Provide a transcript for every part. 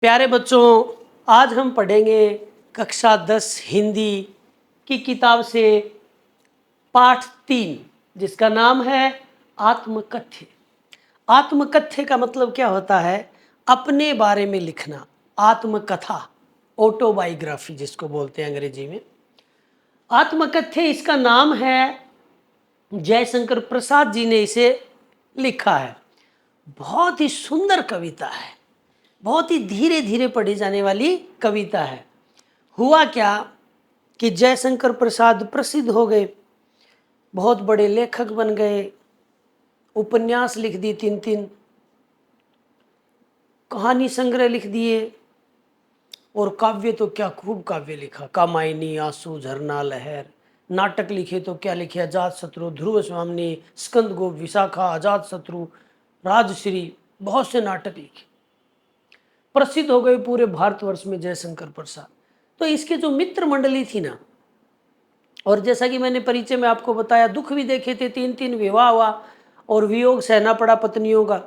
प्यारे बच्चों, आज हम पढ़ेंगे कक्षा 10 हिंदी की किताब से पाठ 3, जिसका नाम है आत्मकथ्य। आत्मकथ्य का मतलब क्या होता है? अपने बारे में लिखना। आत्मकथा, ऑटोबायोग्राफी जिसको बोलते हैं अंग्रेजी में। आत्मकथ्य इसका नाम है, जयशंकर प्रसाद जी ने इसे लिखा है। बहुत ही सुंदर कविता है, बहुत ही धीरे धीरे पढ़ी जाने वाली कविता है। हुआ क्या कि जयशंकर प्रसाद प्रसिद्ध हो गए, बहुत बड़े लेखक बन गए, उपन्यास लिख दी, 3 कहानी संग्रह लिख दिए, और काव्य तो क्या खूब काव्य लिखा। कामायनी, आंसू, झरना, लहर। नाटक लिखे तो क्या लिखे, अजात शत्रु, ध्रुव स्वामिनी, स्कंद गोप, विशाखा, अजात शत्रु, राजश्री, बहुत से नाटक लिखे, प्रसिद्ध हो गए पूरे भारतवर्ष में जयशंकर प्रसाद। तो इसके जो मित्र मंडली थी ना, और जैसा कि मैंने परिचय में आपको बताया, दुख भी देखे थे, 3 विवाह हुआ और वियोग सहना पड़ा पत्नियों का,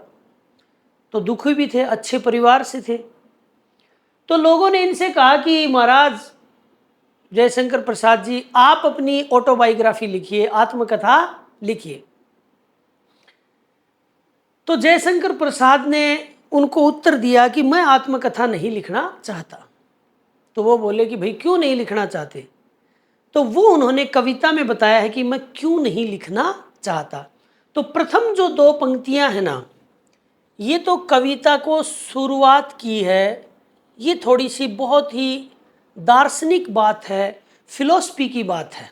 तो दुख भी थे, अच्छे परिवार से थे। तो लोगों ने इनसे कहा कि महाराज जयशंकर प्रसाद जी, आप अपनी ऑटोबायोग्राफी लिखिए, आत्मकथा लिखिए। तो जयशंकर प्रसाद ने उनको उत्तर दिया कि मैं आत्मकथा नहीं लिखना चाहता। तो वो बोले कि भाई क्यों नहीं लिखना चाहते? तो वो उन्होंने कविता में बताया है कि मैं क्यों नहीं लिखना चाहता। तो प्रथम जो 2 पंक्तियां हैं ना, ये तो कविता को शुरुआत की है। ये थोड़ी सी बहुत ही दार्शनिक बात है, फिलोसफी की बात है।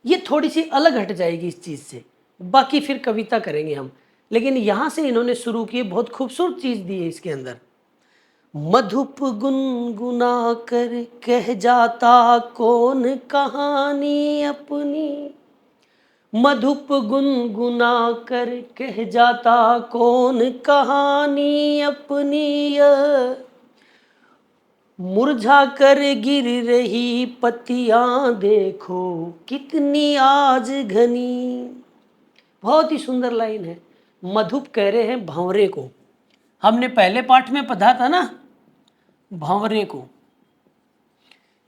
ये थोड़ी सी अलग हट जाएगी इस चीज़ से, बाकी फिर कविता करेंगे हम। लेकिन यहाँ से इन्होंने शुरू किए, बहुत खूबसूरत चीज़ दी है इसके अंदर। मधुप गुनगुना कर कह जाता कौन कहानी अपनी, मधुप गुनगुना कर कह जाता कौन कहानी अपनी, यह मुरझा कर गिर रही पत्तियां देखो कितनी आज घनी। बहुत ही सुंदर लाइन है। मधुप कह रहे हैं भंवरे को। हमने पहले पाठ में पढ़ा था ना भंवरे को,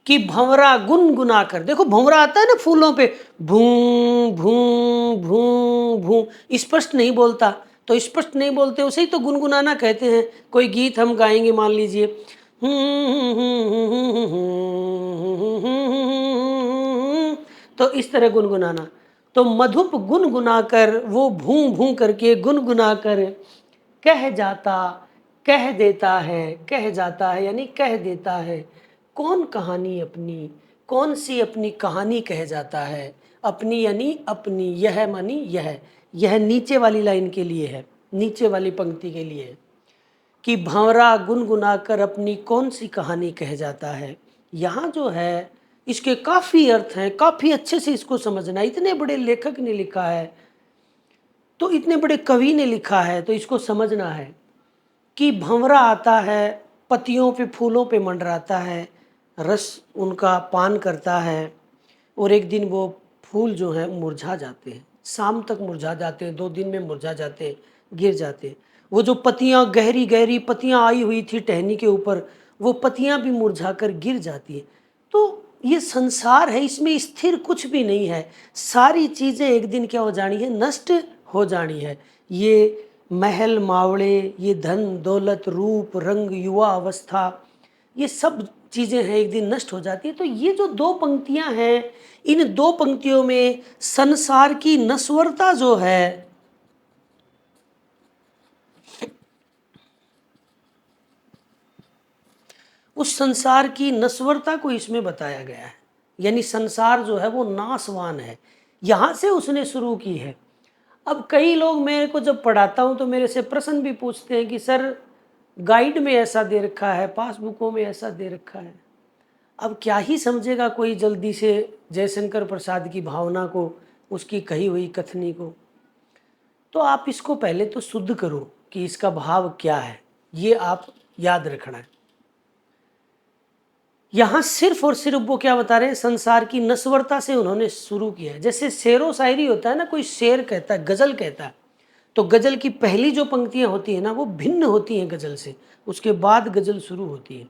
कि भंवरा गुनगुना कर, देखो भंवरा आता है ना फूलों पे, भूं भूं भूं भूं, स्पष्ट नहीं बोलता। तो स्पष्ट नहीं बोलते उसे ही तो गुनगुनाना कहते हैं। कोई गीत हम गाएंगे, मान लीजिए, तो इस तरह गुनगुनाना। तो मधुप गुनगुना कर, वो भूं भूं करके गुनगुना कर कह जाता, कह देता है, कह जाता है यानी कह देता है, कौन कहानी अपनी, कौन सी अपनी कहानी कह जाता है। अपनी यानी अपनी, यह मानी यह नीचे वाली लाइन के लिए है, नीचे वाली पंक्ति के लिए है कि भंवरा गुनगुना कर अपनी कौन सी कहानी कह जाता है। यहाँ जो है इसके काफ़ी अर्थ हैं, काफ़ी अच्छे से इसको समझना। इतने बड़े लेखक ने लिखा है, तो इतने बड़े कवि ने लिखा है, तो इसको समझना है कि भंवरा आता है, पत्तियों पे, फूलों पे मंडराता है, रस उनका पान करता है, और एक दिन वो फूल जो हैं मुरझा जाते हैं, शाम तक मुरझा जाते हैं, 2 दिन में मुरझा जाते हैं, गिर जाते हैं। वो जो पत्तियां, गहरी गहरी पत्तियां आई हुई थी टहनी के ऊपर, वो पत्तियां भी मुरझा कर गिर जाती हैं। तो ये संसार है, इसमें स्थिर कुछ भी नहीं है। सारी चीज़ें एक दिन क्या हो जानी है, नष्ट हो जानी है। ये महल मावड़े, ये धन दौलत, रूप रंग, युवा अवस्था, ये सब चीज़ें हैं, एक दिन नष्ट हो जाती है। तो ये जो 2 पंक्तियां हैं, इन 2 पंक्तियों में संसार की नश्वरता जो है, उस संसार की नश्वरता को इसमें बताया गया है। यानी संसार जो है वो नाशवान है। यहाँ से उसने शुरू की है। अब कई लोग मेरे को जब पढ़ाता हूँ तो मेरे से प्रश्न भी पूछते हैं कि सर गाइड में ऐसा दे रखा है, पासबुकों में ऐसा दे रखा है। अब क्या ही समझेगा कोई जल्दी से जयशंकर प्रसाद की भावना को, उसकी कही हुई कथनी को। तो आप इसको पहले तो शुद्ध करो कि इसका भाव क्या है, ये आप याद रखना है। यहाँ सिर्फ और सिर्फ वो क्या बता रहे हैं, संसार की नश्वरता से उन्होंने शुरू किया है। जैसे शेरो शायरी होता है ना, कोई शेर कहता है, गजल कहता है, तो गज़ल की पहली जो पंक्तियाँ होती हैं ना, वो भिन्न होती हैं गज़ल से, उसके बाद गज़ल शुरू होती है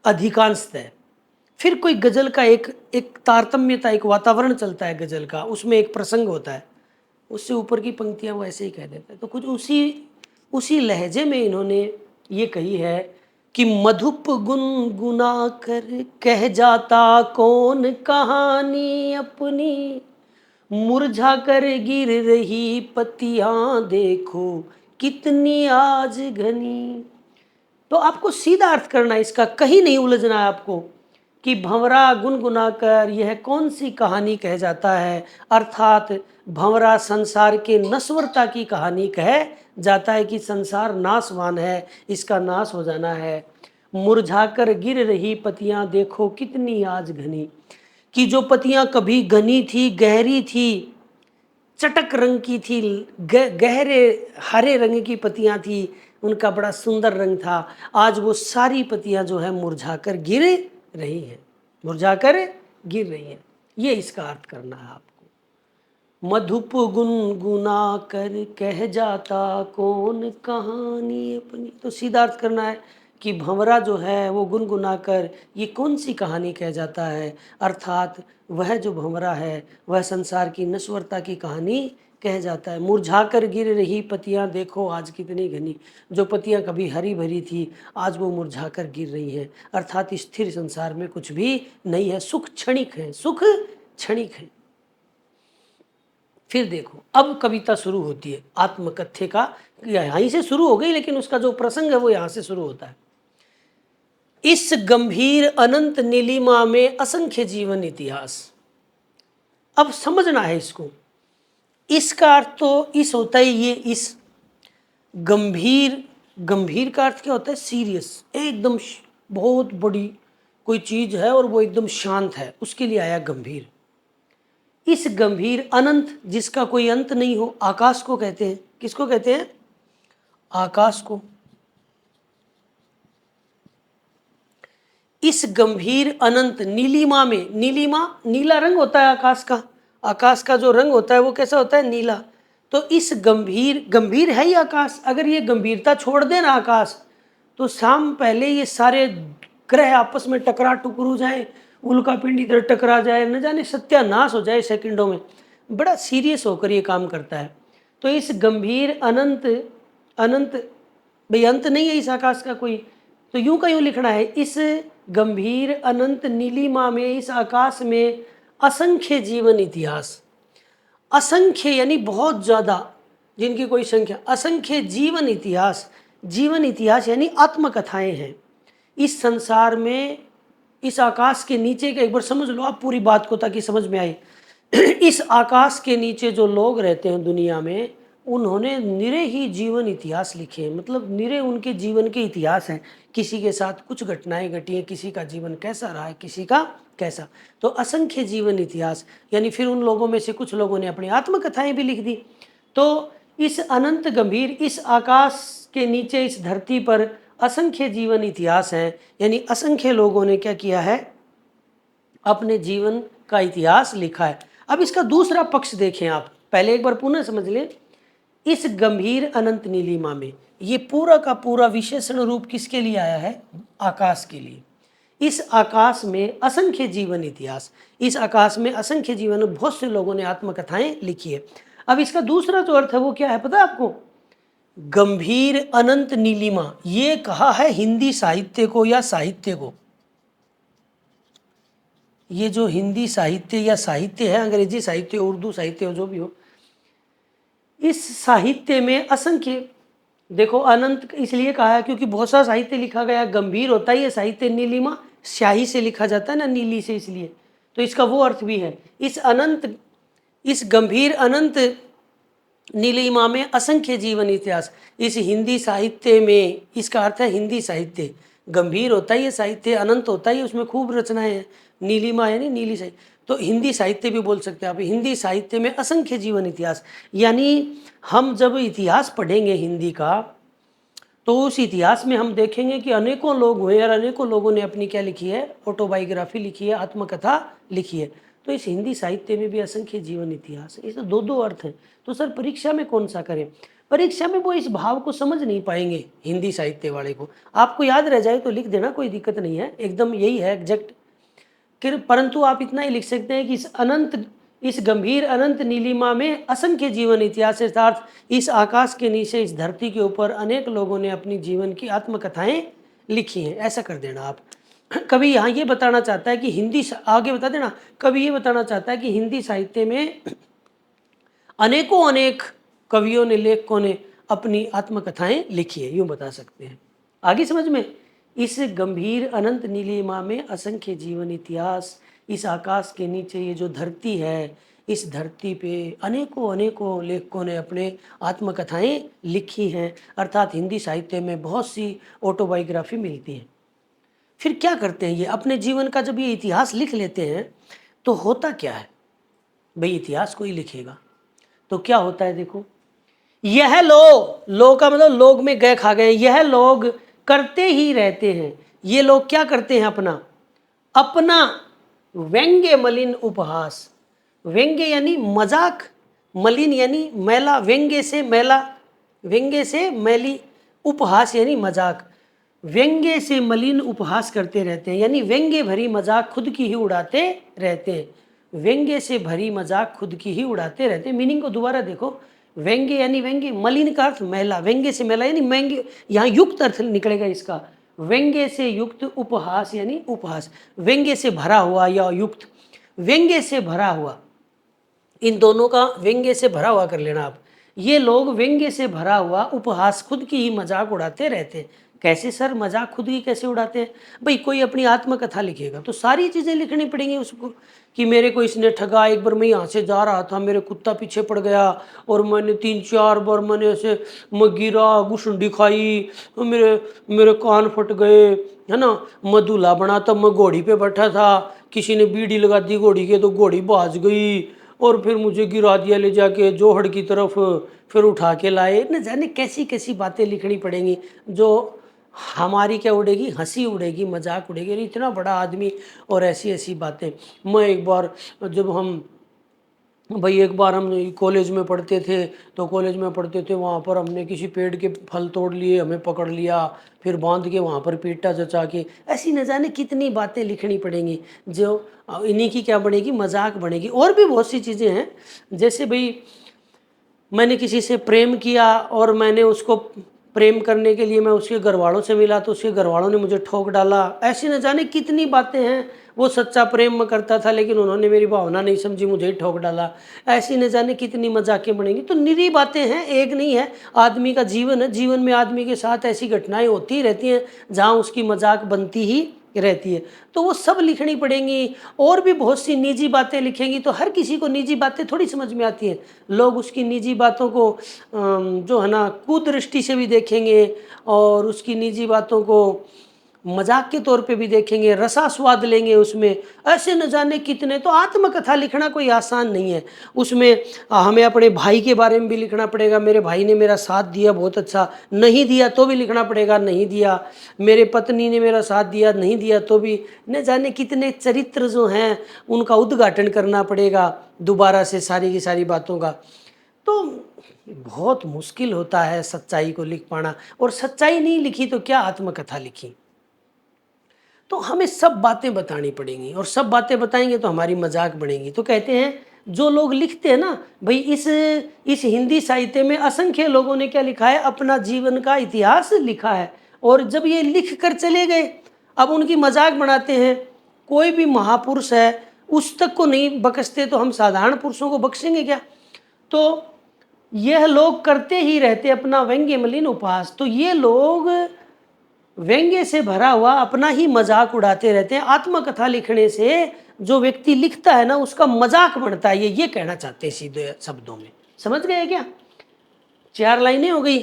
अधिकांशतः। फिर कोई गज़ल का एक एक तारतम्यता, एक वातावरण चलता है गज़ल का, उसमें एक प्रसंग होता है, उससे ऊपर की पंक्तियाँ वो ऐसे ही कह देता है। तो कुछ उसी उसी लहजे में इन्होंने ये कही है कि मधुप गुनगुना कर कह जाता कौन कहानी अपनी, मुरझा कर गिर रही पत्तियां देखो कितनी आज घनी। तो आपको सीधा अर्थ करना है इसका, कहीं नहीं उलझना है आपको कि भंवरा गुनगुनाकर यह कौन सी कहानी कह जाता है, अर्थात भंवरा संसार के नश्वरता की कहानी कह जाता है कि संसार नाशवान है, इसका नाश हो जाना है। मुरझाकर गिर रही पत्तियां देखो कितनी आज घनी, कि जो पत्तियां कभी घनी थी, गहरी थी, चटक रंग की थी, गहरे हरे रंग की पत्तियां थी, उनका बड़ा सुंदर रंग था, आज वो सारी पत्तियां जो है मुरझाकर गिर रही हैं, मुरझाकर गिर रही हैं। ये इसका अर्थ करना है आपको। मधुप गुनगुना कर कह जाता कौन कहानी अपनी, तो सीधा अर्थ करना है कि भंवरा जो है वो गुनगुना कर ये कौन सी कहानी कह जाता है, अर्थात वह जो भंवरा है वह संसार की नश्वरता की कहानी कह जाता है। मुरझाकर गिर रही पत्तियां देखो आज कितनी घनी, जो पत्तियां कभी हरी भरी थी आज वो मुरझाकर गिर रही हैं, अर्थात स्थिर संसार में कुछ भी नहीं है, सुख क्षणिक है, सुख क्षणिक है। फिर देखो अब कविता शुरू होती है आत्मकथ्य का, यहीं से शुरू हो गई लेकिन उसका जो प्रसंग है वो यहाँ से शुरू होता है। इस गंभीर अनंत नीलिमा में असंख्य जीवन इतिहास। अब समझना है इसको, इसका अर्थ तो इस होता है, ये इस गंभीर, गंभीर का अर्थ क्या होता है, सीरियस, एकदम बहुत बड़ी कोई चीज है और वो एकदम शांत है, उसके लिए आया गंभीर। इस गंभीर अनंत जिसका कोई अंत नहीं हो, आकाश को कहते हैं। किसको कहते हैं? आकाश को। इस गंभीर अनंत नीलिमा में, नीलिमा नीला रंग होता है आकाश का, आकाश का जो रंग होता है वो कैसा होता है, नीला। तो इस गंभीर, गंभीर है ही आकाश, अगर ये गंभीरता छोड़ देना आकाश तो शाम पहले ये सारे ग्रह आपस में टकरा टुकरू जाए, उल्का पिंड इधर टकरा जाए, न जाने सत्यानाश हो जाए सेकंडों में, बड़ा सीरियस होकर ये काम करता है। तो इस गंभीर अनंत, अनंत भाई अंत नहीं है इस आकाश का कोई, तो यूं का यूं लिखना है, इस गंभीर अनंत नीलिमा में, इस आकाश में असंख्य जीवन इतिहास। असंख्य यानी बहुत ज्यादा, जिनकी कोई संख्या, असंख्य जीवन इतिहास। जीवन इतिहास यानी आत्मकथाएं हैं इस संसार में, इस आकाश के नीचे के, एक बार समझ लो आप पूरी बात को ताकि समझ में आए। इस आकाश के नीचे जो लोग रहते हैं दुनिया में, उन्होंने निरे ही जीवन इतिहास लिखे हैं, मतलब निरे उनके जीवन के इतिहास हैं। किसी के साथ कुछ घटनाएं घटी हैं, किसी का जीवन कैसा रहा है, किसी का कैसा। तो असंख्य जीवन इतिहास यानी फिर उन लोगों में से कुछ लोगों ने अपनी आत्मकथाएं भी लिख दी। तो इस अनंत गंभीर, इस आकाश के नीचे, इस धरती पर असंख्य जीवन इतिहास हैं, यानी असंख्य लोगों ने क्या किया है, अपने जीवन का इतिहास लिखा है। अब इसका दूसरा पक्ष देखें आप, पहले एक बार पुनः समझ लें। इस गंभीर अनंत नीलिमा में, ये पूरा का पूरा विशेषण रूप किसके लिए आया है, आकाश के लिए। इस आकाश में असंख्य जीवन इतिहास, इस आकाश में असंख्य जीवन, बहुत से लोगों ने आत्मकथाएं लिखी है। अब इसका दूसरा जो अर्थ है वो क्या है पता है आपको, गंभीर अनंत नीलिमा, ये कहा है हिंदी साहित्य को या साहित्य को। ये जो हिंदी साहित्य या साहित्य है, अंग्रेजी साहित्य, उर्दू साहित्य हो, जो भी हो, इस साहित्य में असंख्य, देखो अनंत इसलिए कहा है क्योंकि बहुत सारा साहित्य लिखा गया, गंभीर होता ही है साहित्य, नीलिमा स्याही से लिखा जाता है ना, नीली से, इसलिए तो इसका वो अर्थ भी है। इस अनंत, इस गंभीर अनंत नीलिमा में असंख्य जीवन इतिहास, इस हिंदी साहित्य में, इसका अर्थ है हिंदी साहित्य, गंभीर होता ही है साहित्य, अनंत होता ही, उसमें खूब रचनाएं हैं, नीलिमा यानी नीली साहित्य, तो हिंदी साहित्य भी बोल सकते हैं आप। हिंदी साहित्य में असंख्य जीवन इतिहास, यानी हम जब इतिहास पढ़ेंगे हिंदी का, तो उस इतिहास में हम देखेंगे कि अनेकों लोग हुए और अनेकों लोगों ने अपनी क्या लिखी है, ऑटोबायोग्राफी लिखी है, आत्मकथा लिखी है। तो इस हिंदी साहित्य में भी असंख्य जीवन इतिहास है। इसके दो दो अर्थ हैं। तो सर परीक्षा में कौन सा करें? परीक्षा में वो इस भाव को समझ नहीं पाएंगे हिंदी साहित्य वाले को। आपको याद रह जाए तो लिख देना, कोई दिक्कत नहीं है, एकदम यही है एग्जैक्ट। परंतु आप इतना ही लिख सकते हैं कि इस गंभीर अनंत नीलिमा में असंख्य जीवन इतिहास, अर्थात इस आकाश के नीचे इस धरती के ऊपर अनेक लोगों ने अपनी जीवन की आत्मकथाएं लिखी हैं, ऐसा कर देना आप। कभी यहाँ ये बताना चाहता है कि आगे बता देना, कभी ये बताना चाहता है कि हिंदी साहित्य में अनेकों अनेक कवियों ने, लेखकों ने अपनी आत्मकथाएं लिखी है, यूं बता सकते हैं। आगे समझ में, इस गंभीर अनंत नीलिमा में असंख्य जीवन इतिहास, इस आकाश के नीचे ये जो धरती है, इस धरती पे अनेकों अनेकों लेखकों ने अपने आत्मकथाएं लिखी हैं, अर्थात हिंदी साहित्य में बहुत सी ऑटोबायोग्राफी मिलती है। फिर क्या करते हैं ये अपने जीवन का, जब ये इतिहास लिख लेते हैं तो होता क्या है भाई, इतिहास कोई लिखेगा तो क्या होता है, देखो यह लो का मतलब लोग में गए खा गए, यह लोग करते ही रहते हैं। ये लोग क्या करते हैं, अपना व्यंग्य मलिन उपहास, व्यंग्य यानी मजाक, मलिन यानी मैला, व्यंग्य से मैला, व्यंग्य से मैली, उपहास यानी मजाक, व्यंग्य से मलिन उपहास करते रहते हैं, यानी व्यंग्य भरी मजाक खुद की ही उड़ाते रहते हैं। व्यंग्य से भरी मजाक खुद की ही उड़ाते रहते हैं। मीनिंग को दोबारा देखो, व्यंग्य यानी व्यंग्य, मलिन का अर्थ मैला, व्यंग्य से मैला यानी व्यंग्य, यहाँ युक्त अर्थ निकलेगा इसका, व्यंग्य से युक्त, उपहास यानी उपहास, व्यंग्य से भरा हुआ या युक्त, व्यंग्य से भरा हुआ, इन दोनों का व्यंग्य से भरा हुआ कर लेना आप। ये लोग व्यंग्य से भरा हुआ उपहास, खुद की ही मजाक उड़ाते रहते हैं। कैसे सर, मजाक खुद की कैसे उड़ाते हैं भाई? कोई अपनी आत्मकथा लिखेगा तो सारी चीज़ें लिखनी पड़ेंगी उसको, कि मेरे को इसने ठगा, एक बार मैं यहाँ से जा रहा था, मेरे कुत्ता पीछे पड़ गया और मैंने 3-4 बार मैंने ऐसे मैं गिरा, गुशुंडी खाई, मेरे मेरे कान फट गए, है ना। मैं दूल्हा बना तब मैं घोड़ी पे बैठा था, किसी ने बीड़ी लगा दी घोड़ी के तो घोड़ी भाज गई और फिर मुझे गिरा दिया ले जाके जोहड़ की तरफ, फिर उठा के लाए। न जाने कैसी कैसी बातें लिखनी पड़ेंगी जो हमारी क्या उड़ेगी, हंसी उड़ेगी, मजाक उड़ेगी, अरे इतना बड़ा आदमी और ऐसी ऐसी बातें। मैं एक बार, जब हम भाई एक बार हम कॉलेज में पढ़ते थे, तो कॉलेज में पढ़ते थे वहाँ पर हमने किसी पेड़ के फल तोड़ लिए, हमें पकड़ लिया, फिर बांध के वहाँ पर पीटा जचा के। ऐसी न जाने कितनी बातें लिखनी पड़ेंगी जो इन्हीं की क्या बनेगी, मजाक बनेगी। और भी बहुत सी चीज़ें हैं, जैसे भाई मैंने किसी से प्रेम किया और मैंने उसको प्रेम करने के लिए मैं उसके घर वालों से मिला तो उसके घर वालों ने मुझे ठोक डाला। ऐसी न जाने कितनी बातें हैं। वो सच्चा प्रेम में करता था लेकिन उन्होंने मेरी भावना नहीं समझी, मुझे ही ठोक डाला। ऐसी न जाने कितनी मजाकें बनेंगी। तो निरी बातें हैं, एक नहीं है। आदमी का जीवन है, जीवन में आदमी के साथ ऐसी घटनाएं होती ही रहती हैं जहाँ उसकी मजाक बनती ही रहती है, तो वो सब लिखनी पड़ेंगी। और भी बहुत सी निजी बातें लिखेंगी तो हर किसी को निजी बातें थोड़ी समझ में आती हैं। लोग उसकी निजी बातों को जो है ना कुदृष्टि से भी देखेंगे और उसकी निजी बातों को मजाक के तौर पे भी देखेंगे, रसास्वाद लेंगे उसमें। ऐसे न जाने कितने। तो आत्मकथा लिखना कोई आसान नहीं है। उसमें हमें अपने भाई के बारे में भी लिखना पड़ेगा, मेरे भाई ने मेरा साथ दिया बहुत अच्छा, नहीं दिया तो भी लिखना पड़ेगा, नहीं दिया। मेरे पत्नी ने मेरा साथ दिया, नहीं दिया तो भी। न जाने कितने चरित्र जो हैं उनका उद्घाटन करना पड़ेगा दोबारा से सारी की सारी बातों का। तो बहुत मुश्किल होता है सच्चाई को लिख पाना। और सच्चाई नहीं लिखी तो क्या आत्मकथा लिखी? तो हमें सब बातें बतानी पड़ेंगी और सब बातें बताएंगे तो हमारी मजाक बनेगी। तो कहते हैं जो लोग लिखते हैं ना भाई, इस हिंदी साहित्य में असंख्य लोगों ने क्या लिखा है, अपना जीवन का इतिहास लिखा है। और जब ये लिख कर चले गए, अब उनकी मजाक बनाते हैं। कोई भी महापुरुष है उस तक को नहीं बख्शते तो हम साधारण पुरुषों को बख्शेंगे क्या? तो यह लोग करते ही रहते अपना व्यंग्य मलिन उपहास। तो ये लोग व्यंग्य से भरा हुआ अपना ही मजाक उड़ाते रहते हैं। आत्मकथा लिखने से जो व्यक्ति लिखता है ना उसका मजाक बनता है, ये कहना चाहते हैं सीधे शब्दों में। समझ गए क्या? 4 लाइनें हो गई।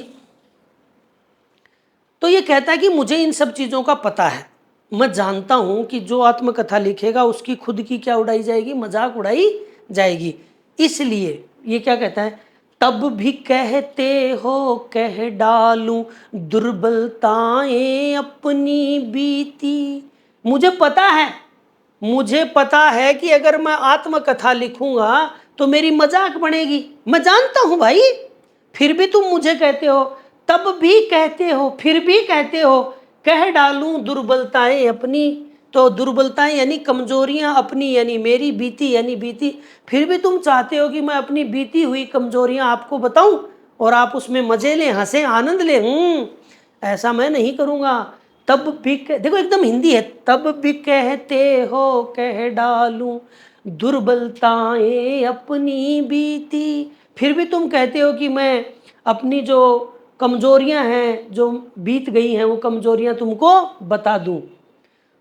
तो ये कहता है कि मुझे इन सब चीजों का पता है, मैं जानता हूं कि जो आत्मकथा लिखेगा उसकी खुद की क्या उड़ाई जाएगी, मजाक उड़ाई जाएगी। इसलिए ये क्या कहता है, तब भी कहते हो कह डालूं दुर्बलताएं अपनी बीती। मुझे पता है मुझे पता है कि अगर मैं आत्मकथा लिखूंगा तो मेरी मजाक बनेगी, मैं जानता हूं भाई, फिर भी तुम मुझे कहते हो, तब भी कहते हो, फिर भी कहते हो, कह डालूं दुर्बलताएं अपनी। तो दुर्बलताएं यानी कमजोरियां अपनी, यानी मेरी बीती, यानी बीती, फिर भी तुम चाहते हो कि मैं अपनी बीती हुई कमजोरियां आपको बताऊं और आप उसमें मजे लें, हंसें, आनंद लें। ऐसा मैं नहीं करूंगा। तब भी देखो एकदम हिंदी है, तब भी कहते हो कह डालूं दुर्बलताएं अपनी बीती, फिर भी तुम कहते हो कि मैं अपनी जो कमजोरियां हैं, जो बीत गई हैं, वो कमजोरियां तुमको बता दूं।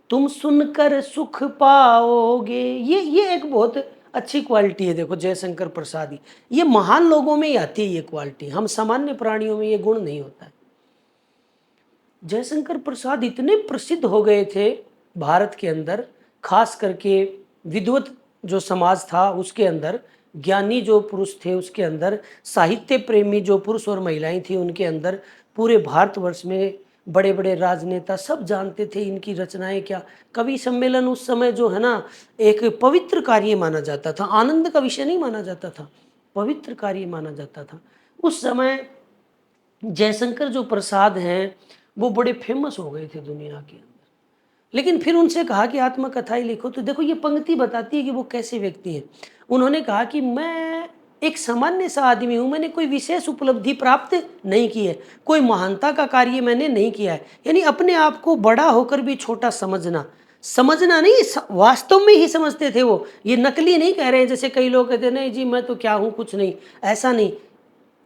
तुम सुनकर सुख पाओगे, ये एक बहुत अच्छी क्वालिटी है। देखो जयशंकर प्रसाद, ये महान लोगों में ही आती है ये क्वालिटी, हम सामान्य प्राणियों में ये गुण नहीं होता है। जयशंकर प्रसाद इतने प्रसिद्ध हो गए थे भारत के अंदर, खास करके विद्वत जो समाज था उसके अंदर, ज्ञानी जो पुरुष थे उसके अंदर, साहित्य प्रेमी जो पुरुष और महिलाएं थी उनके अंदर, पूरे भारतवर्ष में बड़े बड़े राजनेता सब जानते थे इनकी रचनाएं क्या। कवि सम्मेलन उस समय जो है ना, एक पवित्र कार्य माना जाता था, आनंद का विषय नहीं माना जाता था, पवित्र कार्य माना जाता था उस समय। जयशंकर जो प्रसाद हैं वो बड़े फेमस हो गए थे दुनिया के अंदर, लेकिन फिर उनसे कहा कि आत्मकथाएं लिखो, तो देखो ये पंक्ति बताती है कि वो कैसे व्यक्ति हैं। उन्होंने कहा कि मैं एक सामान्य सा आदमी हूँ, मैंने कोई विशेष उपलब्धि प्राप्त नहीं की है, कोई महानता का कार्य मैंने नहीं किया है। यानी अपने आप को बड़ा होकर भी छोटा समझना, समझना नहीं, वास्तव में ही समझते थे वो, ये नकली नहीं कह रहे हैं जैसे कई लोग कहते हैं नहीं जी मैं तो क्या हूँ कुछ नहीं, ऐसा नहीं।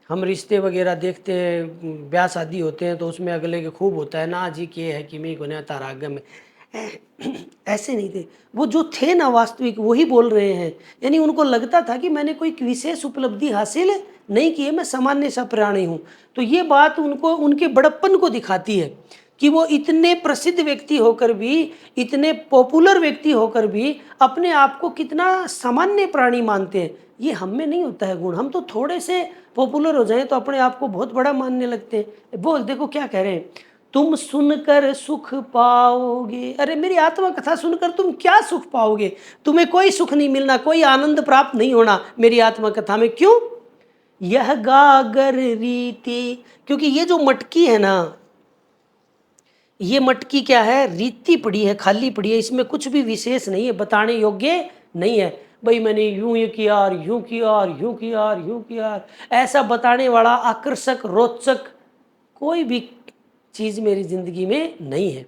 हम रिश्ते वगैरह देखते हैं, ब्याह शादी होते हैं तो उसमें अगले के खूब होता है ना जी के है कि मैं गुने तारागम में, ऐसे नहीं थे वो, जो थे ना वास्तविक वही बोल रहे हैं। यानी उनको लगता था कि मैंने कोई विशेष उपलब्धि हासिल नहीं की है, मैं सामान्य सा प्राणी हूँ। तो ये बात उनको उनके बड़प्पन को दिखाती है कि वो इतने प्रसिद्ध व्यक्ति होकर भी, इतने पॉपुलर व्यक्ति होकर भी अपने आप को कितना सामान्य प्राणी मानते हैं। ये हम में नहीं होता है गुण, हम तो थोड़े से पॉपुलर हो जाएं तो अपने आप को बहुत बड़ा मानने लगते हैं। बोल देखो क्या कह रहे हैं, तुम सुनकर सुख पाओगे। अरे मेरी आत्मकथा सुनकर तुम क्या सुख पाओगे, तुम्हें कोई सुख नहीं मिलना, कोई आनंद प्राप्त नहीं होना मेरी आत्मकथा में। क्यों? यह गागर रीति, क्योंकि ये जो मटकी है ना, ये मटकी क्या है, रीति पड़ी है, खाली पड़ी है, इसमें कुछ भी विशेष नहीं है, बताने योग्य नहीं है। भाई मैंने यूं ये किया और यूं किया और यूं किया और यूं किया, ऐसा बताने वाला आकर्षक रोचक कोई भी चीज मेरी जिंदगी में नहीं है।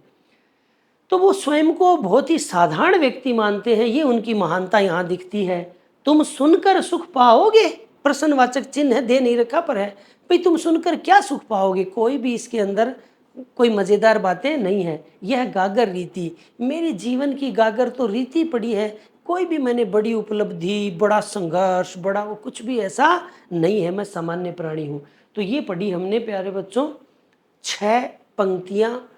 तो वो स्वयं को बहुत ही साधारण व्यक्ति मानते हैं, ये उनकी महानता यहाँ दिखती है। तुम सुनकर सुख पाओगे, प्रश्नवाचक चिन्ह है, दे नहीं रखा पर है। भाई तुम सुनकर क्या सुख पाओगे, कोई भी इसके अंदर कोई मज़ेदार बातें नहीं है। यह गागर रीति, मेरी जीवन की गागर तो रीति पड़ी है, कोई भी मैंने बड़ी उपलब्धि, बड़ा संघर्ष, बड़ा वो कुछ भी ऐसा नहीं है, मैं सामान्य प्राणी हूँ। तो ये पढ़ी हमने प्यारे बच्चों 6 पंक्तियाँ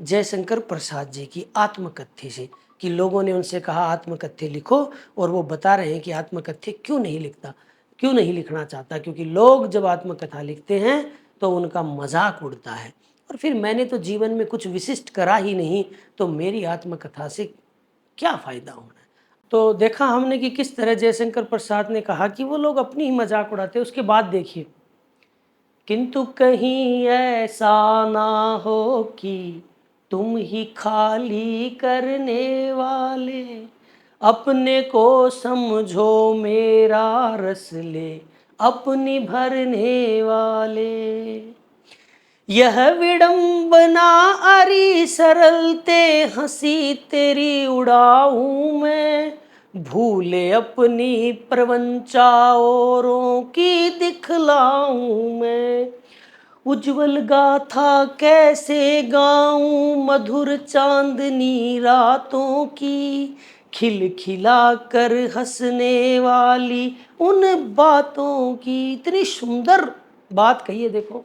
जयशंकर प्रसाद जी की आत्मकथ्य से, कि लोगों ने उनसे कहा आत्मकथ्य लिखो, और वो बता रहे हैं कि आत्मकथ्य क्यों नहीं लिखता, क्यों नहीं लिखना चाहता, क्योंकि लोग जब आत्मकथा लिखते हैं तो उनका मजाक उड़ता है, और फिर मैंने तो जीवन में कुछ विशिष्ट करा ही नहीं, तो मेरी आत्मकथा से क्या फ़ायदा होना है। तो देखा हमने कि किस तरह जयशंकर प्रसाद ने कहा कि वो लोग अपनी ही मजाक उड़ाते। उसके बाद देखिए, किंतु कहीं ऐसा ना हो कि तुम ही खाली करने वाले, अपने को समझो मेरा रस ले अपनी भरने वाले। यह विडंबना अरी सरलते हंसी तेरी उड़ाऊं मैं, भूले अपनी प्रवंचा औरों की दिखलाऊं मैं। उज्जवल गाथा कैसे गाऊं मधुर चांदनी रातों की, खिल खिला कर हंसने वाली उन बातों की। इतनी सुंदर बात कही है, देखो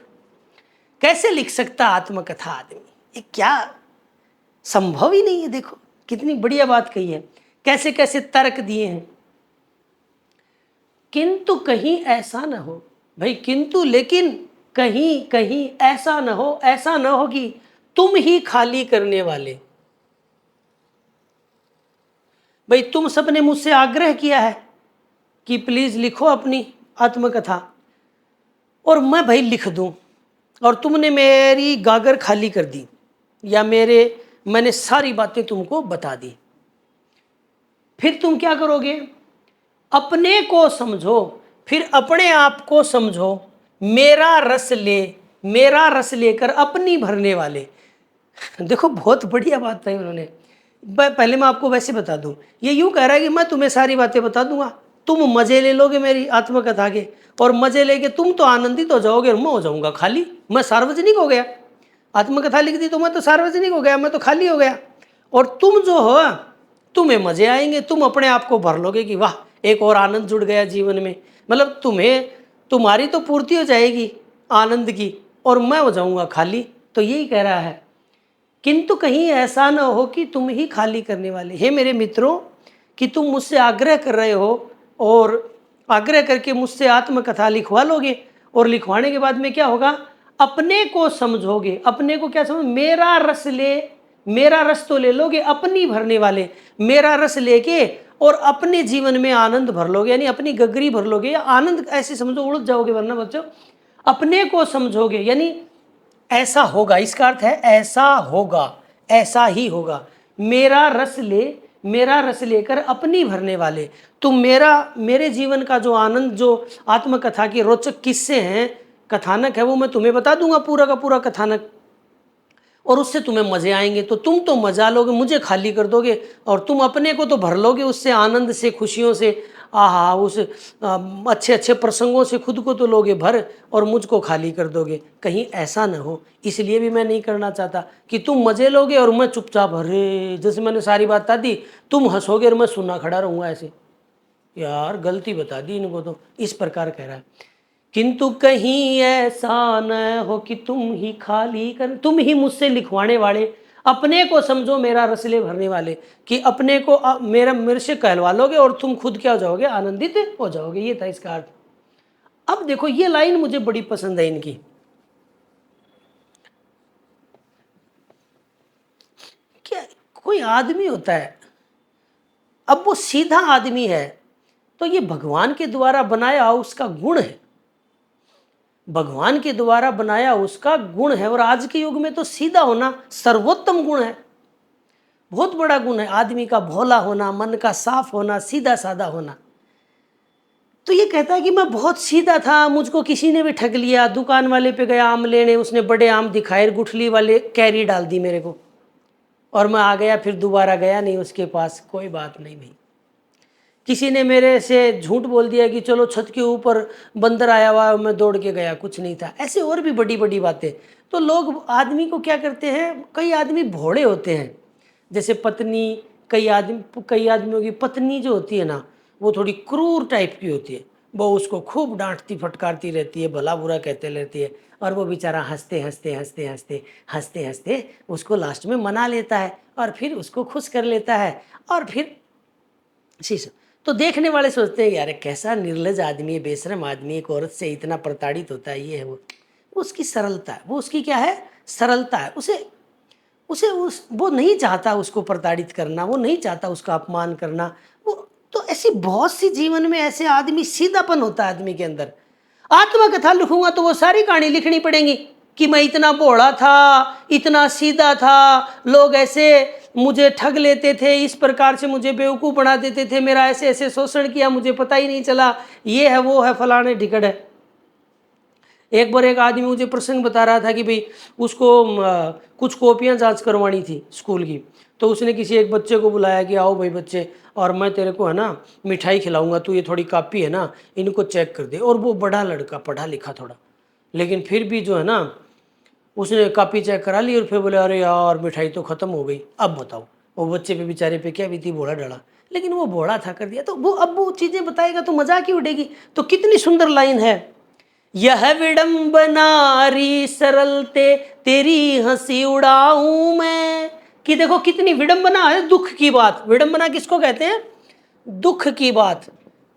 कैसे लिख सकता आत्मकथा आदमी, ये क्या संभव ही नहीं है। देखो कितनी बढ़िया बात कही है, कैसे कैसे तर्क दिए हैं। किंतु कहीं ऐसा न हो, भाई किंतु लेकिन कहीं कहीं ऐसा न हो, ऐसा न हो कि तुम ही खाली करने वाले, भाई तुम सबने मुझसे आग्रह किया है कि प्लीज लिखो अपनी आत्मकथा, और मैं भाई लिख दूं, और तुमने मेरी गागर खाली कर दी, या मैंने सारी बातें तुमको बता दी, फिर तुम क्या करोगे? अपने को समझो, फिर अपने आप को समझो, मेरा रस लेकर अपनी भरने वाले। देखो बहुत बढ़िया बात है उन्होंने। पहले मैं आपको वैसे बता दूं, ये यूं कह रहा है कि मैं तुम्हें सारी बातें बता दूंगा, तुम मजे ले लोगे मेरी आत्मकथा के, और मजे लेके तुम तो आनंदित हो जाओगे और मैं हो जाऊंगा खाली। मैं सार्वजनिक हो गया, आत्मकथा लिख दी तो मैं तो सार्वजनिक हो गया, मैं तो खाली हो गया। और तुम जो हो, तुम्हें मजे आएंगे, तुम अपने आप को भर लोगे कि वाह एक और आनंद जुड़ गया जीवन में, मतलब तुम्हारी तो पूर्ति हो जाएगी आनंद की, और मैं हो जाऊंगा खाली। तो यही कह रहा है, किंतु कहीं ऐसा न हो कि तुम ही खाली करने वाले। हे मेरे मित्रों, कि तुम मुझसे आग्रह कर रहे हो और आग्रह करके मुझसे आत्मकथा लिखवा लोगे, और लिखवाने के बाद में क्या होगा? अपने को समझोगे। अपने को क्या समझ? मेरा रस तो ले लोगे अपनी भरने वाले, मेरा रस लेके और अपने जीवन में आनंद भर लोगे, यानी अपनी गगरी भर लोगे, या आनंद ऐसे समझो उड़ जाओगे, वरना बच्चों अपने को समझोगे, यानी ऐसा होगा, इसका अर्थ है ऐसा होगा, ऐसा ही होगा। मेरा रस लेकर अपनी भरने वाले। तुम मेरे जीवन का जो आनंद, जो आत्मकथा के रोचक किस्से हैं, कथानक है, वो मैं तुम्हें बता दूंगा, पूरा का पूरा कथानक, और उससे तुम्हें मजे आएंगे। तो तुम तो मजा लोगे, मुझे खाली कर दोगे, और तुम अपने को तो भर लोगे उससे, आनंद से, खुशियों से, आहा उस अच्छे अच्छे प्रसंगों से खुद को तो लोगे भर, और मुझको खाली कर दोगे। कहीं ऐसा न हो, इसलिए भी मैं नहीं करना चाहता कि तुम मजे लोगे और मैं चुपचाप, अरे जैसे मैंने सारी बात बता दी, तुम हंसोगे और मैं सुना खड़ा रहूँगा, ऐसे यार गलती बता दी इनको। तो इस प्रकार कह रहा है, किंतु कहीं ऐसा न हो कि तुम ही खाली कर, तुम ही मुझसे लिखवाने वाले, अपने को समझो मेरा रसले भरने वाले, कि अपने को मेरे से कहलवा लोगे और तुम खुद क्या हो जाओगे? आनंदित हो जाओगे। ये था इसका अर्थ। अब देखो ये लाइन मुझे बड़ी पसंद है इनकी। क्या कोई आदमी होता है, अब वो सीधा आदमी है, तो ये भगवान के द्वारा बनाया उसका गुण है, भगवान के द्वारा बनाया उसका गुण है। और आज के युग में तो सीधा होना सर्वोत्तम गुण है, बहुत बड़ा गुण है आदमी का, भोला होना, मन का साफ होना, सीधा साधा होना। तो ये कहता है कि मैं बहुत सीधा था, मुझको किसी ने भी ठग लिया, दुकान वाले पे गया आम लेने, उसने बड़े आम दिखाए, गुठली वाले कैरी डाल दी मेरे को, और मैं आ गया, फिर दोबारा गया नहीं उसके पास, कोई बात नहीं भाई। किसी ने मेरे से झूठ बोल दिया कि चलो छत के ऊपर बंदर आया हुआ, मैं दौड़ के गया, कुछ नहीं था। ऐसे और भी बड़ी बड़ी बातें। तो लोग आदमी को क्या करते हैं, कई आदमी भोड़े होते हैं, जैसे पत्नी, कई आदमियों की पत्नी जो होती है ना, वो थोड़ी क्रूर टाइप की होती है, वो उसको खूब डांटती फटकारती रहती है, भला बुरा कहते रहती है, और वो बेचारा हंसते हंसते हंसते हंसते हंसते हंसते उसको लास्ट में मना लेता है, और फिर उसको खुश कर लेता है, और फिर शीश। तो देखने वाले सोचते हैं यार कैसा निर्लज आदमी है, बेशरम आदमी, एक औरत से इतना प्रताड़ित होता है, ये है वो। उसकी सरलता है, वो उसकी क्या है? सरलता है। वो नहीं चाहता उसको प्रताड़ित करना, वो नहीं चाहता उसका अपमान करना। वो तो ऐसी बहुत सी जीवन में ऐसे आदमी, सीधापन होता है आदमी के अंदर। आत्मकथा लिखूंगा तो वो सारी कहानी लिखनी पड़ेगी कि मैं इतना भोला था, इतना सीधा था, लोग ऐसे मुझे ठग लेते थे, इस प्रकार से मुझे बेवकूफ़ बना देते थे, मेरा ऐसे ऐसे शोषण किया, मुझे पता ही नहीं चला, ये है वो है फलाने ढिकड़ है। एक बार एक आदमी मुझे प्रसंग बता रहा था कि भाई उसको कुछ कॉपियां जांच करवानी थी स्कूल की, तो उसने किसी एक बच्चे को बुलाया कि आओ भाई बच्चे, और मैं तेरे को है ना मिठाई खिलाऊंगा, तू ये थोड़ी कापी है ना इनको चेक कर दे। और वो बड़ा लड़का, पढ़ा लिखा थोड़ा, लेकिन फिर भी जो है ना उसने कापी चेक करा ली, और फिर बोले अरे यार मिठाई तो ख़त्म हो गई, अब बताओ। वो बच्चे पे बेचारे पे क्या बीती, भोला डला, लेकिन वो भोला था, कर दिया। तो वो अब वो चीज़ें बताएगा तो मजाक ही उड़ेगी। तो कितनी सुंदर लाइन है, यह विडंबनारी सरलते तेरी हंसी उड़ाऊं मैं, कि देखो कितनी विडंबना है, दुख की बात। विडंबना किसको कहते हैं? दुख की बात।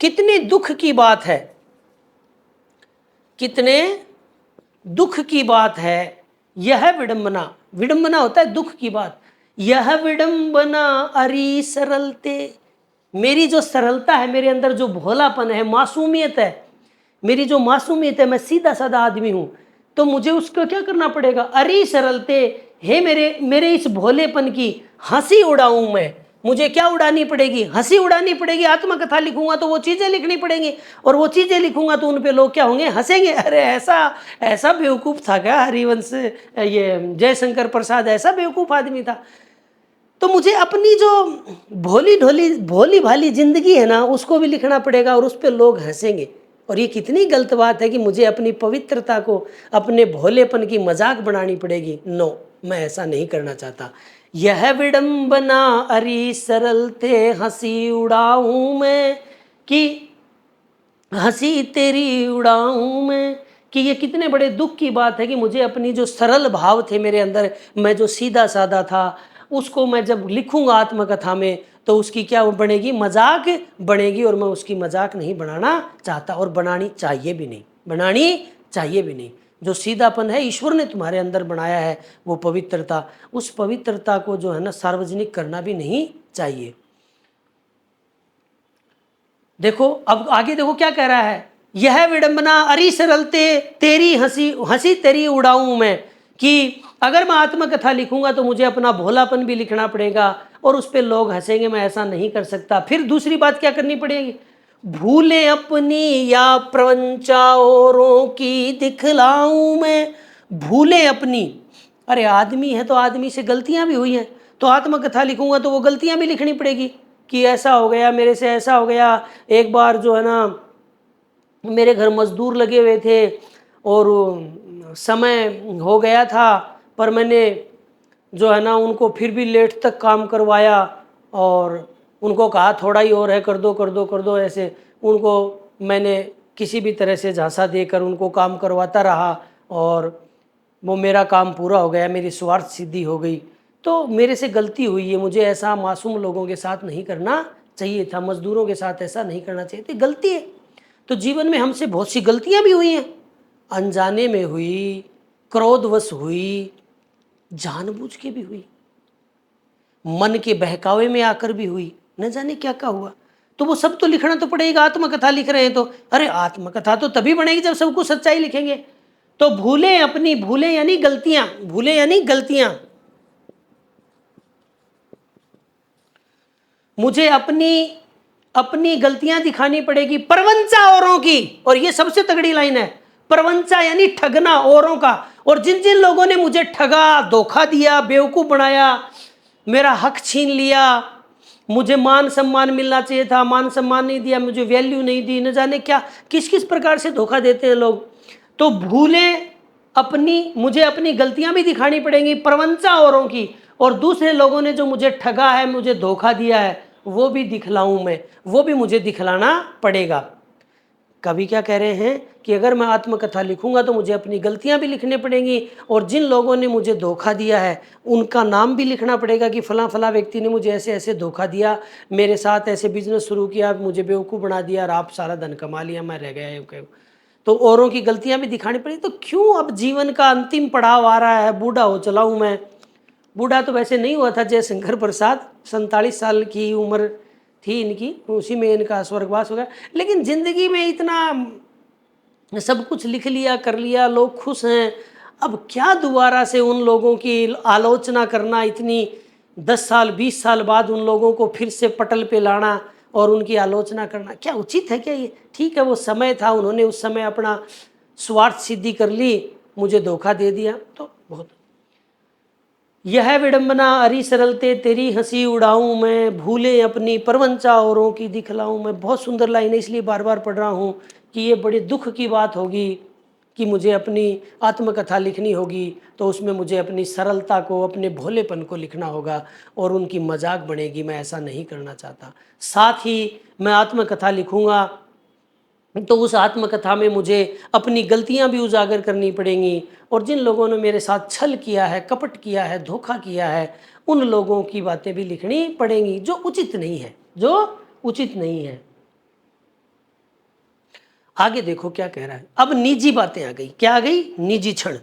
कितनी दुख की बात है, कितने दुख की बात है। यह विडंबना, विडंबना होता है दुख की बात। यह विडंबना अरी सरलते, मेरी जो सरलता है, मेरे अंदर जो भोलापन है, मासूमियत है, मेरी जो मासूमियत है, मैं सीधा साधा आदमी हूं, तो मुझे उसको क्या करना पड़ेगा? अरे सरलते, हे मेरे मेरे इस भोलेपन की हंसी उड़ाऊं मैं। मुझे क्या उड़ानी पड़ेगी? हंसी उड़ानी पड़ेगी। आत्मकथा लिखूंगा तो वो चीजें लिखनी पड़ेंगी, और वो चीजें लिखूंगा तो उन पे लोग क्या होंगे? हंसेंगे। अरे ऐसा ऐसा बेवकूफ था क्या हरिवंश, ये जयशंकर प्रसाद ऐसा बेवकूफ आदमी था? तो मुझे अपनी जो भोली ढोली भोली भाली जिंदगी है ना, उसको भी लिखना पड़ेगा, और उस पर लोग हंसेंगे। और ये कितनी गलत बात है कि मुझे अपनी पवित्रता को, अपने भोलेपन की मजाक बनानी पड़ेगी। नो, मैं ऐसा नहीं करना चाहता। यह विडंबना अरी सरलते हंसी उड़ाऊं मैं, कि हंसी तेरी उड़ाऊं मैं। कि ये कितने बड़े दुख की बात है कि मुझे अपनी जो सरल भाव थे मेरे अंदर, मैं जो सीधा साधा था, उसको मैं जब लिखूंगा आत्मकथा में, तो उसकी क्या बनेगी? मजाक बनेगी। और मैं उसकी मजाक नहीं बनाना चाहता, और बनानी चाहिए भी नहीं, बनानी चाहिए भी नहीं। जो सीधापन है ईश्वर ने तुम्हारे अंदर बनाया है, वो पवित्रता, उस पवित्रता को जो है ना सार्वजनिक करना भी नहीं चाहिए। देखो अब आगे देखो क्या कह रहा है। यह विडंबना अरी सरलते तेरी हंसी हंसी तेरी उड़ाऊं मैं, कि अगर मैं आत्मकथा लिखूंगा तो मुझे अपना भोलापन भी लिखना पड़ेगा, और उस पर लोग हंसेंगे, मैं ऐसा नहीं कर सकता। फिर दूसरी बात क्या करनी पड़ेगी? भूले अपनी या प्रवंचा औरों की दिखलाऊं मैं। भूले अपनी, अरे आदमी है तो आदमी से गलतियां भी हुई हैं, तो आत्मकथा लिखूंगा तो वो गलतियां भी लिखनी पड़ेगी, कि ऐसा हो गया, मेरे से ऐसा हो गया। एक बार जो है ना, मेरे घर मजदूर लगे हुए थे, और समय हो गया था, पर मैंने जो है ना उनको फिर भी लेट तक काम करवाया, और उनको कहा थोड़ा ही और है, कर दो कर दो कर दो। ऐसे उनको मैंने किसी भी तरह से झांसा देकर उनको काम करवाता रहा, और वो मेरा काम पूरा हो गया, मेरी स्वार्थ सिद्धि हो गई। तो मेरे से गलती हुई है, मुझे ऐसा मासूम लोगों के साथ नहीं करना चाहिए था, मजदूरों के साथ ऐसा नहीं करना चाहिए था, गलती है। तो जीवन में हमसे बहुत सी गलतियां भी हुई हैं, अनजाने में हुई, क्रोधवश हुई, जानबूझ के भी हुई, मन के बहकावे में आकर भी हुई, न जाने क्या क्या हुआ। तो वो सब तो लिखना तो पड़ेगा। आत्मकथा लिख रहे हैं तो, अरे आत्मकथा तो तभी बनेगी जब सब कुछ सच्चाई लिखेंगे। तो भूले अपनी, भूले यानी गलतियां, भूले यानी गलतियां। मुझे अपनी अपनी गलतियां दिखानी पड़ेगी, प्रवंचा औरों की। और ये सबसे तगड़ी लाइन है, प्रवंचा यानी ठगना औरों का। और जिन जिन लोगों ने मुझे ठगा, धोखा दिया, बेवकूफ बनाया, मेरा हक छीन लिया, मुझे मान सम्मान मिलना चाहिए था, मान सम्मान नहीं दिया, मुझे वैल्यू नहीं दी, न जाने क्या किस किस प्रकार से धोखा देते हैं लोग। तो भूले अपनी, मुझे अपनी गलतियां भी दिखानी पड़ेंगी, प्रवंचा औरों की। और दूसरे लोगों ने जो मुझे ठगा है, मुझे धोखा दिया है, वो भी दिखलाऊं मैं, वो भी मुझे दिखलाना पड़ेगा। कवि क्या कह रहे हैं कि अगर मैं आत्मकथा लिखूंगा तो मुझे अपनी गलतियां भी लिखनी पड़ेंगी, और जिन लोगों ने मुझे धोखा दिया है उनका नाम भी लिखना पड़ेगा, कि फला फला व्यक्ति ने मुझे ऐसे ऐसे धोखा दिया, मेरे साथ ऐसे बिजनेस शुरू किया, मुझे बेवकूफ़ बना दिया, और आप सारा धन कमा लिया, मैं रह गया यूं। तो औरों की गलतियां भी दिखानी पड़ेगी। तो क्यों अब जीवन का अंतिम पड़ाव आ रहा है, बूढ़ा हो चला हूं मैं। बूढ़ा तो वैसे नहीं हुआ था जयशंकर प्रसाद, 47 साल की उम्र थी इनकी, उसी में इनका स्वर्गवास हो गया। लेकिन जिंदगी में इतना सब कुछ लिख लिया, कर लिया, लोग खुश हैं। अब क्या दोबारा से उन लोगों की आलोचना करना, इतनी 10 साल 20 साल बाद उन लोगों को फिर से पटल पे लाना और उनकी आलोचना करना, क्या उचित है क्या ये? ठीक है, वो समय था, उन्होंने उस समय अपना स्वार्थ सिद्धि कर ली, मुझे धोखा दे दिया, तो बहुत। यह विडंबना अरी सरलते तेरी हंसी उड़ाऊं मैं, भूले अपनी परवंचा औरों की दिखलाऊं मैं। बहुत सुंदर लाइन है, इसलिए बार बार पढ़ रहा हूँ कि ये बड़े दुख की बात होगी कि मुझे अपनी आत्मकथा लिखनी होगी, तो उसमें मुझे अपनी सरलता को, अपने भोलेपन को लिखना होगा, और उनकी मजाक बनेगी, मैं ऐसा नहीं करना चाहता। साथ ही मैं आत्मकथा लिखूँगा तो उस आत्मकथा में मुझे अपनी गलतियां भी उजागर करनी पड़ेंगी, और जिन लोगों ने मेरे साथ छल किया है, कपट किया है, धोखा किया है, उन लोगों की बातें भी लिखनी पड़ेंगी, जो उचित नहीं है, जो उचित नहीं है। आगे देखो क्या कह रहा है। अब निजी बातें आ गई, क्या आ गई? निजी क्षण।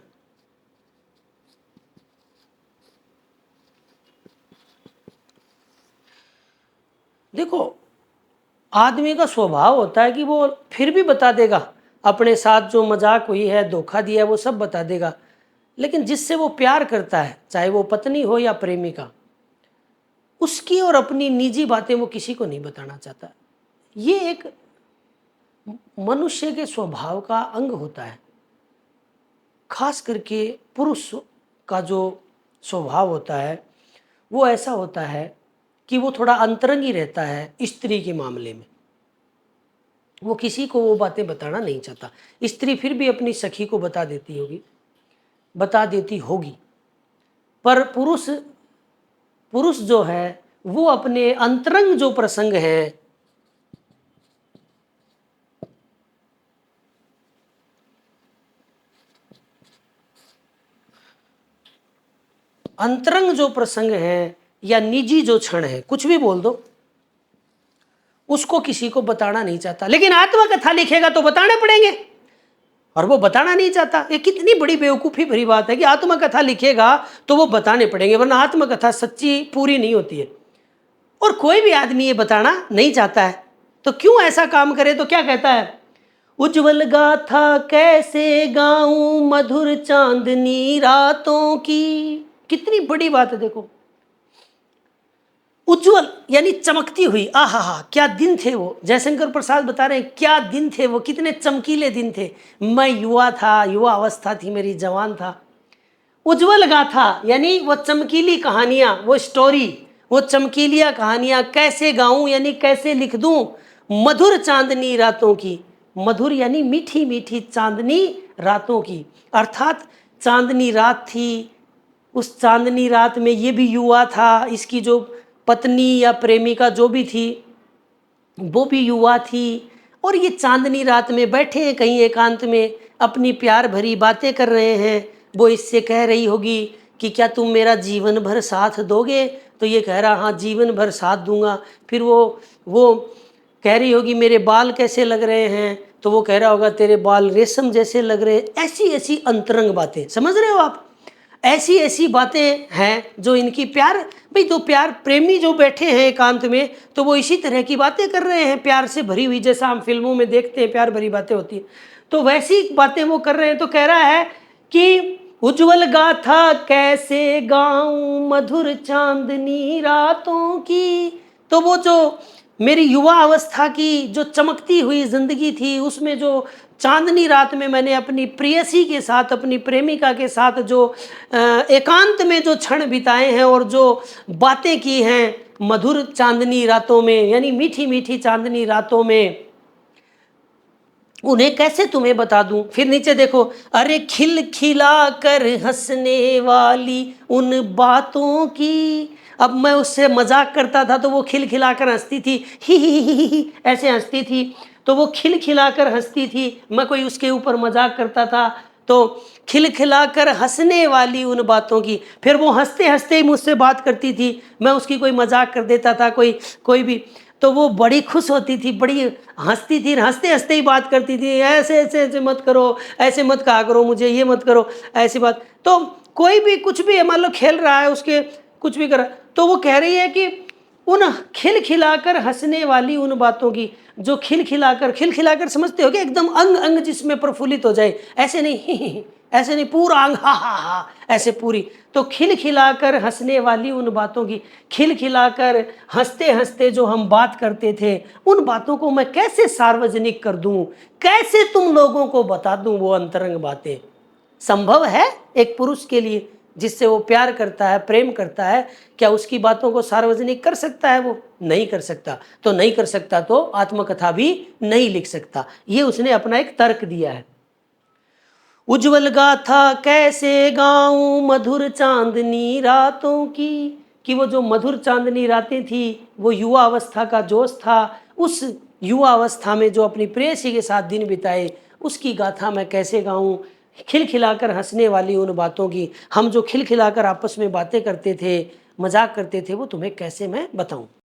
देखो आदमी का स्वभाव होता है कि वो फिर भी बता देगा, अपने साथ जो मजाक हुई है, धोखा दिया है, वो सब बता देगा। लेकिन जिससे वो प्यार करता है, चाहे वो पत्नी हो या प्रेमिका, उसकी और अपनी निजी बातें वो किसी को नहीं बताना चाहता। ये एक मनुष्य के स्वभाव का अंग होता है। खास करके पुरुष का जो स्वभाव होता है वो ऐसा होता है कि वो थोड़ा अंतरंगी रहता है स्त्री के मामले में। वो किसी को वो बातें बताना नहीं चाहता। स्त्री फिर भी अपनी सखी को बता देती होगी, पर पुरुष पुरुष जो है वो अपने अंतरंग जो प्रसंग हैं, अंतरंग जो प्रसंग है या निजी जो क्षण है, कुछ भी बोल दो, उसको किसी को बताना नहीं चाहता। लेकिन आत्मकथा लिखेगा तो बताने पड़ेंगे, और वो बताना नहीं चाहता। ये कितनी बड़ी बेवकूफ़ी भरी बात है कि आत्मकथा लिखेगा तो वो बताने पड़ेंगे, वरना आत्मकथा सच्ची पूरी नहीं होती है। और कोई भी आदमी ये बताना नहीं चाहता है, तो क्यों ऐसा काम करे? तो क्या कहता है, उज्जवल गाथा कैसे गाऊं मधुर चांदनी रातों की। कितनी बड़ी बात है, देखो, उज्जवल यानी चमकती हुई। आहा हा, क्या दिन थे वो। जयशंकर प्रसाद बता रहे हैं क्या दिन थे वो, कितने चमकीले दिन थे। मैं युवा था, युवा अवस्था थी मेरी, जवान था। उज्जवल गाथा यानी वो चमकीली कहानियां, वो स्टोरी, वो चमकीलियां कहानियां कैसे गाऊं यानी कैसे लिख दूं मधुर चांदनी रातों की। मधुर यानी मीठी मीठी चांदनी रातों की, अर्थात चांदनी रात थी। उस चांदनी रात में ये भी युवा था, इसकी जो पत्नी या प्रेमिका जो भी थी वो भी युवा थी, और ये चांदनी रात में बैठे हैं कहीं एकांत में, अपनी प्यार भरी बातें कर रहे हैं। वो इससे कह रही होगी कि क्या तुम मेरा जीवन भर साथ दोगे? तो ये कह रहा हाँ जीवन भर साथ दूंगा। फिर वो कह रही होगी मेरे बाल कैसे लग रहे हैं? तो वो कह रहा होगा तेरे बाल रेशम जैसे लग रहे हैं। ऐसी ऐसी अंतरंग बातें, समझ रहे हो आप? ऐसी ऐसी बातें हैं जो इनकी प्यार, भाई तो प्यार प्रेमी जो बैठे हैं एकांत में, तो वो इसी तरह की बातें कर रहे हैं, प्यार से भरी हुई, जैसा हम फिल्मों में देखते हैं प्यार भरी बातें होती हैं, तो वैसी बातें वो कर रहे हैं। तो कह रहा है कि उज्जवल गाथा कैसे गाऊं मधुर चांदनी रातों की। तो वो जो मेरी युवा अवस्था की जो चमकती हुई जिंदगी थी, उसमें जो चांदनी रात में मैंने अपनी प्रेयसी के साथ, अपनी प्रेमिका के साथ जो एकांत में जो क्षण बिताए हैं और जो बातें की हैं मधुर चांदनी रातों में, यानी मीठी मीठी चांदनी रातों में, उन्हें कैसे तुम्हें बता दूं। फिर नीचे देखो, अरे खिल खिला कर हंसने वाली उन बातों की। अब मैं उससे मजाक करता था तो वो खिल खिला कर हंसती थी, ही ऐसे हंसती थी, तो वो खिल खिला कर हंसती थी। मैं कोई उसके ऊपर मजाक करता था तो खिल खिला कर हंसने वाली उन बातों की। फिर वो हंसते हंसते ही मुझसे बात करती थी, मैं उसकी कोई मजाक कर देता था, कोई भी, तो वो बड़ी खुश होती थी, बड़ी हंसती थी, हंसते हंसते ही बात करती थी, ऐसे ऐसे ऐसे मत करो, ऐसे मत कहा करो मुझे, ये मत करो, ऐसी बात। तो कोई भी कुछ भी मान लो खेल रहा है, उसके कुछ भी कर रहा है, तो वो कह रही है कि उन खिल खिलाकर हंसने वाली उन बातों की, जो खिल खिलाकर समझते हो कि एकदम अंग अंग जिसमें प्रफुल्लित हो जाए, ऐसे नहीं ऐसे नहीं, पूरा अंग हा ऐसे पूरी। तो खिल खिलाकर हंसने वाली उन बातों की, खिल खिलाकर हंसते हंसते जो हम बात करते थे, उन बातों को मैं कैसे सार्वजनिक कर दूं, कैसे तुम लोगों को बता दूं वो अंतरंग बातें। संभव है एक पुरुष के लिए जिससे वो प्यार करता है, प्रेम करता है, क्या उसकी बातों को सार्वजनिक कर सकता है? वो नहीं कर सकता। तो नहीं कर सकता तो आत्मकथा भी नहीं लिख सकता। ये उसने अपना एक तर्क दिया है। उज्जवल गाथा कैसे गाऊं मधुर चांदनी रातों की, कि वो जो मधुर चांदनी रातें थी, वो युवा अवस्था का जोश था, उस युवा अवस्था में जो अपनी प्रेयसी के साथ दिन बिताए, उसकी गाथा मैं कैसे गाऊं। खिलखिलाकर हंसने वाली उन बातों की, हम जो खिलखिलाकर आपस में बातें करते थे, मजाक करते थे, वो तुम्हें कैसे मैं बताऊं।